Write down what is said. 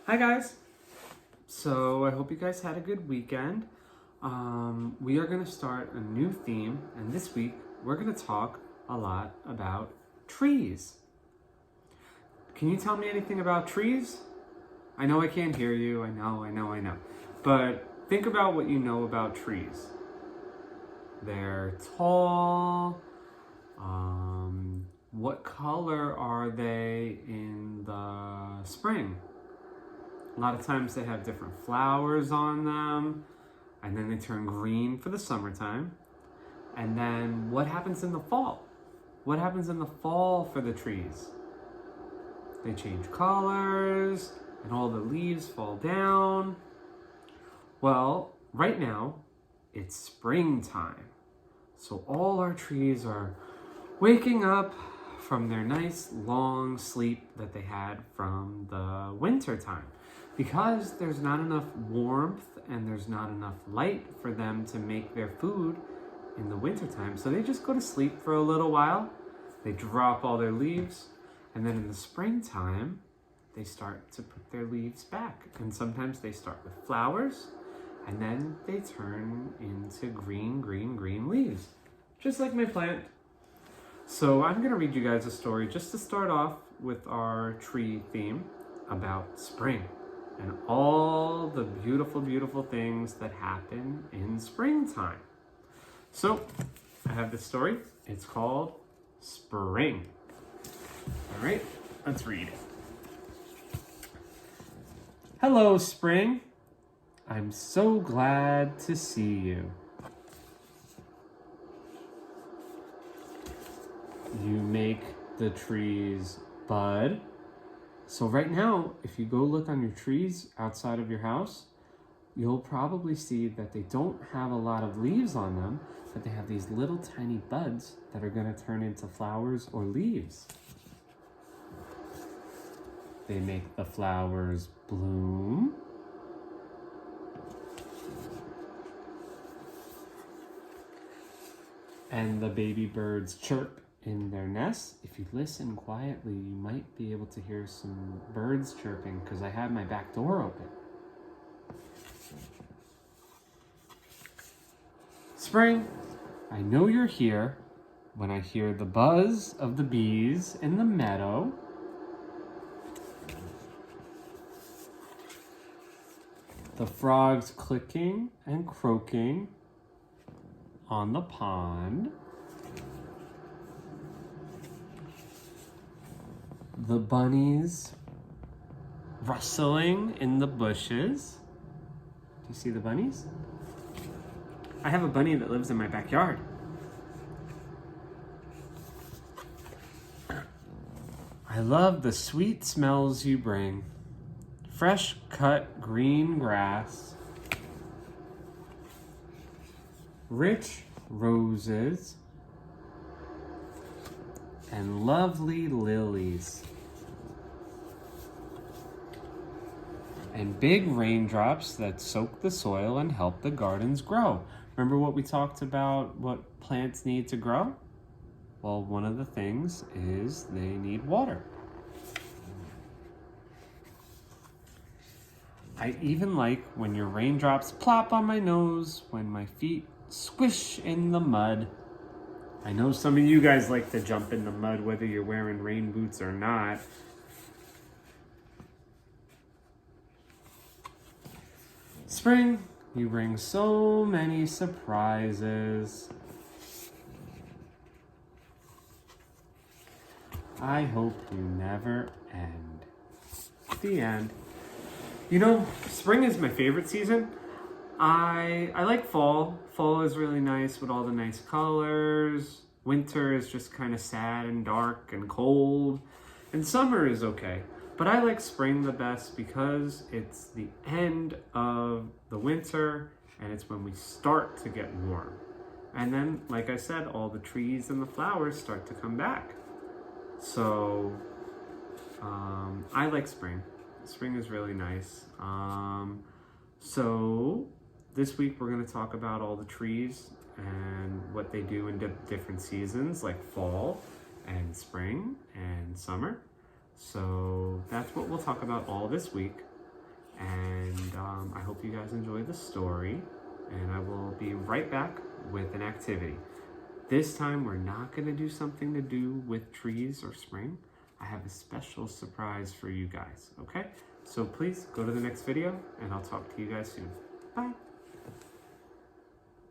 Hi guys! So I hope you guys had a good weekend. We are going to start a new theme, and this week we're going to talk a lot about trees. Can you tell me anything about trees? I know I can't hear you, I know. But think about what you know about trees. They're tall. What color are they in the spring? A lot of times they have different flowers on them, and then they turn green for the summertime. And then what happens in the fall? What happens in the fall for the trees? They change colors, and all the leaves fall down. Well, right now, it's springtime. So all our trees are waking up from their nice long sleep that they had from the winter time. Because there's not enough warmth and there's not enough light for them to make their food in the wintertime. So they just go to sleep for a little while. They drop all their leaves. And then in the springtime, they start to put their leaves back. And sometimes they start with flowers. And then they turn into green leaves. Just like my plant. So I'm going to read you guys a story just to start off with our tree theme about spring. And all the beautiful things that happen in springtime. So, I have this story. It's called Spring. All right, let's read it. Hello, Spring. I'm so glad to see you. You make the trees bud. So right now, if you go look on your trees outside of your house, you'll probably see that they don't have a lot of leaves on them, but they have these little tiny buds that are going to turn into flowers or leaves. They make the flowers bloom. And the baby birds chirp in their nests. If you listen quietly, you might be able to hear some birds chirping because I have my back door open. Spring, I know you're here when I hear the buzz of the bees in the meadow. The frogs clicking and croaking on the pond. The bunnies rustling in the bushes. Do you see the bunnies? I have a bunny that lives in my backyard. I love the sweet smells you bring. Fresh cut green grass. Rich roses. And lovely lilies. And big raindrops that soak the soil and help the gardens grow. Remember what we talked about, what plants need to grow? Well, one of the things is they need water. I even like when your raindrops plop on my nose, when my feet squish in the mud. I know some of you guys like to jump in the mud, whether you're wearing rain boots or not. Spring, you bring so many surprises. I hope you never end. The end. You know, spring is my favorite season. I like fall. Fall is really nice with all the nice colors. Winter is just kind of sad and dark and cold. And summer is okay. But I like spring the best because it's the end of the winter and it's when we start to get warm. And then, like I said, all the trees and the flowers start to come back. So, I like spring. Spring is really nice. So, this week we're going to talk about all the trees and what they do in different seasons, like fall and spring and summer. So that's what we'll talk about all this week. And I hope you guys enjoy the story, and I will be right back with an activity. This time we're not going to do something to do with trees or spring. I have a special surprise for you guys, okay? So please go to the next video, and I'll talk to you guys soon. Bye.